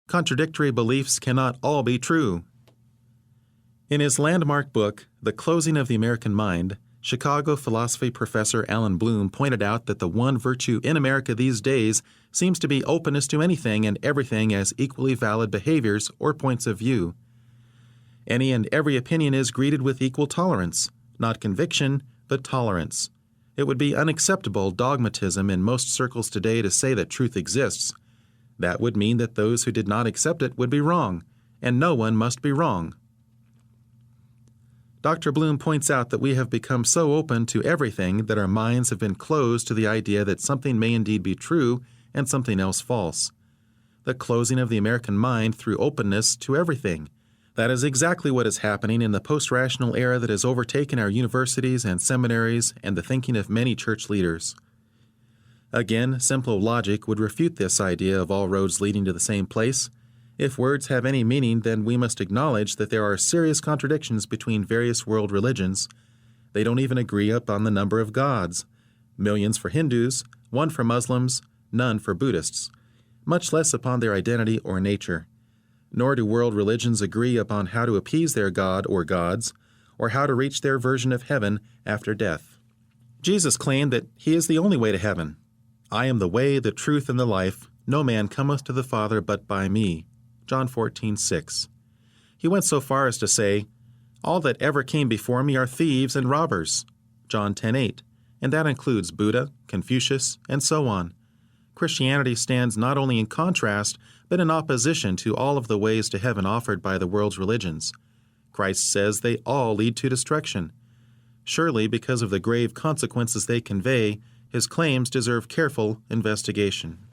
Contradictory beliefs cannot all be true. In his landmark book, The Closing of the American Mind, Chicago philosophy professor Alan Bloom pointed out that the one virtue in America these days seems to be openness to anything and everything as equally valid behaviors or points of view. Any and every opinion is greeted with equal tolerance, not conviction, but tolerance. It would be unacceptable dogmatism in most circles today to say that truth exists. That would mean that those who did not accept it would be wrong, and no one must be wrong. Dr. Bloom points out that we have become so open to everything that our minds have been closed to the idea that something may indeed be true and something else false. The closing of the American mind through openness to everything. That is exactly what is happening in the post-rational era that has overtaken our universities and seminaries and the thinking of many church leaders. Again, simple logic would refute this idea of all roads leading to the same place. If words have any meaning, then we must acknowledge that there are serious contradictions between various world religions. They don't even agree upon the number of gods. Millions for Hindus, one for Muslims, none for Buddhists, much less upon their identity or nature. Nor do world religions agree upon how to appease their god or gods, or how to reach their version of heaven after death. Jesus claimed that He is the only way to heaven. I am the way, the truth, and the life. No man cometh to the Father but by me. John 14:6. He went so far as to say, all that ever came before me are thieves and robbers. John 10:8. And that includes Buddha, Confucius, and so on. Christianity stands not only in contrast, but in opposition to all of the ways to heaven offered by the world's religions. Christ says they all lead to destruction. Surely, because of the grave consequences they convey, His claims deserve careful investigation.